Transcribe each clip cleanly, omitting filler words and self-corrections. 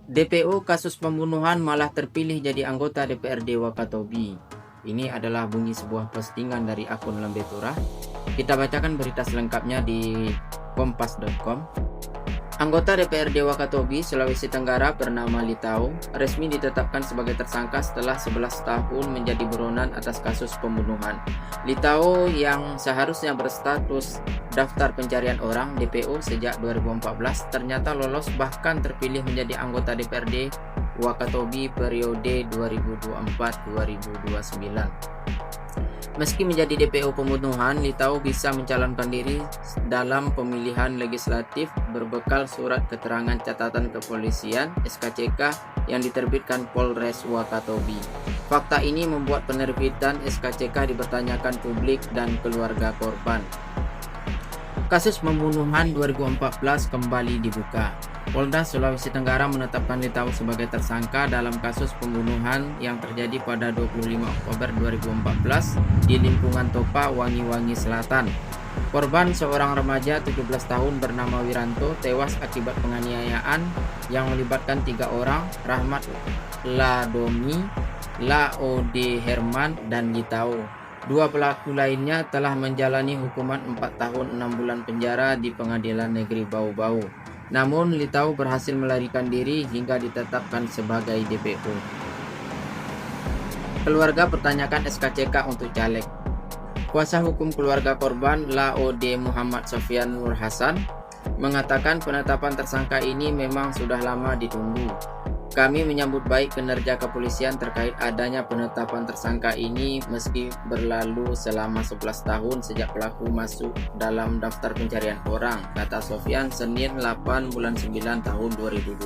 DPO kasus pembunuhan malah terpilih jadi anggota DPRD Wakatobi. Ini adalah bunyi sebuah postingan dari akun Lembetura. Kita bacakan berita selengkapnya di kompas.com. Anggota DPRD Wakatobi, Sulawesi Tenggara bernama Litau resmi ditetapkan sebagai tersangka setelah 11 tahun menjadi buronan atas kasus pembunuhan. Litau yang seharusnya berstatus daftar pencarian orang DPO sejak 2014 ternyata lolos bahkan terpilih menjadi anggota DPRD Wakatobi periode 2024-2029. Meski menjadi DPO pembunuhan, Litau bisa mencalonkan diri dalam pemilihan legislatif berbekal surat keterangan catatan kepolisian (SKCK) yang diterbitkan Polres Wakatobi. Fakta ini membuat penerbitan SKCK dipertanyakan publik dan keluarga korban. Kasus pembunuhan 2014 kembali dibuka. Polda Sulawesi Tenggara menetapkan Litau sebagai tersangka dalam kasus pembunuhan yang terjadi pada 25 Oktober 2014 di lingkungan Topa, Wangi-Wangi Selatan. Korban seorang remaja 17 tahun bernama Wiranto tewas akibat penganiayaan yang melibatkan 3 orang, Rahmat Ladomi, Laode Herman, dan Litau. 2 pelaku lainnya telah menjalani hukuman 4 tahun 6 bulan penjara di Pengadilan Negeri Bau-Bau. Namun Litau berhasil melarikan diri hingga ditetapkan sebagai DPO. Keluarga pertanyakan SKCK untuk caleg. Kuasa hukum keluarga korban Laode Muhammad Sofyan Nur Hasan mengatakan penetapan tersangka ini memang sudah lama ditunggu. Kami menyambut baik kinerja kepolisian terkait adanya penetapan tersangka ini meski berlalu selama 11 tahun sejak pelaku masuk dalam daftar pencarian orang, kata Sofyan Senin 8 bulan 9 tahun 2025.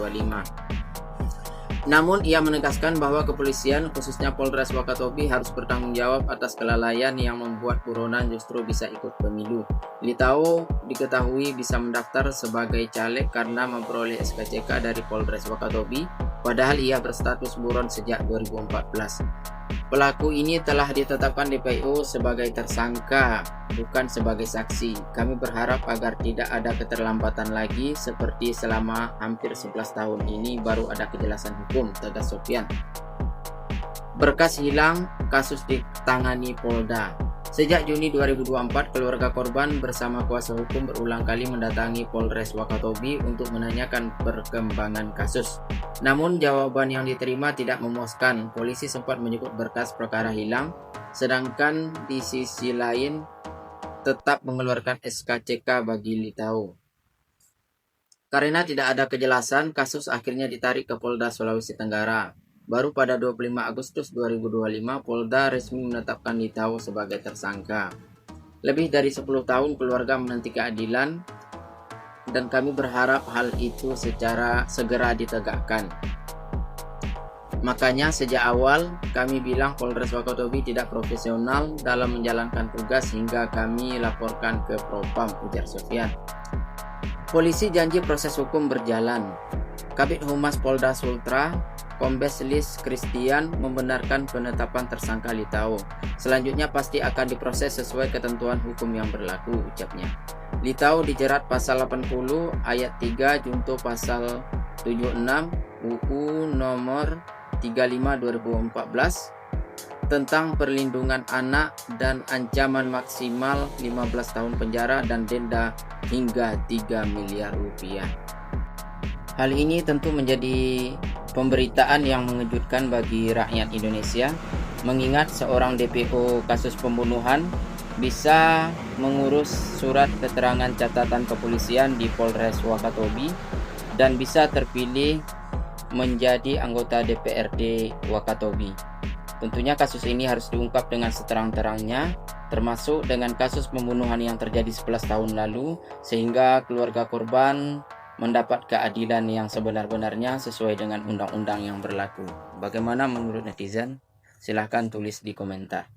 Namun ia menegaskan bahwa kepolisian khususnya Polres Wakatobi harus bertanggung jawab atas kelalaian yang membuat buronan justru bisa ikut pemilu. Litau diketahui bisa mendaftar sebagai caleg karena memperoleh SKCK dari Polres Wakatobi, padahal ia berstatus buron sejak 2014. Pelaku ini telah ditetapkan DPO sebagai tersangka, bukan sebagai saksi. Kami berharap agar tidak ada keterlambatan lagi seperti selama hampir 11 tahun ini baru ada kejelasan hukum, tegas Sofyan. Berkas hilang, kasus ditangani Polda. Sejak Juni 2024, keluarga korban bersama kuasa hukum berulang kali mendatangi Polres Wakatobi untuk menanyakan perkembangan kasus. Namun jawaban yang diterima tidak memuaskan. Polisi sempat menyebut berkas perkara hilang, sedangkan di sisi lain tetap mengeluarkan SKCK bagi Litau. Karena tidak ada kejelasan, kasus akhirnya ditarik ke Polda Sulawesi Tenggara. Baru pada 25 Agustus 2025, Polda resmi menetapkan Litau sebagai tersangka. Lebih dari 10 tahun keluarga menanti keadilan, dan kami berharap hal itu secara segera ditegakkan. Makanya sejak awal kami bilang Polres Wakatobi tidak profesional dalam menjalankan tugas hingga kami laporkan ke Propam, ujar Sofyan. Polisi janji proses hukum berjalan. Kabid Humas Polda Sultra, Kombes Lis Christian membenarkan penetapan tersangka Litau. Selanjutnya pasti akan diproses sesuai ketentuan hukum yang berlaku, ucapnya. Litau dijerat pasal 80 ayat 3 junto pasal 76 UU nomor 35 2014 tentang perlindungan anak dan ancaman maksimal 15 tahun penjara dan denda hingga 3 miliar rupiah. Hal ini tentu menjadi pemberitaan yang mengejutkan bagi rakyat Indonesia, mengingat seorang DPO kasus pembunuhan bisa mengurus surat keterangan catatan kepolisian di Polres Wakatobi dan bisa terpilih menjadi anggota DPRD Wakatobi. Tentunya kasus ini harus diungkap dengan seterang-terangnya, termasuk dengan kasus pembunuhan yang terjadi 11 tahun lalu, sehingga keluarga korban mendapat keadilan yang sebenar-benarnya sesuai dengan undang-undang yang berlaku. Bagaimana menurut netizen? Silahkan tulis di komentar.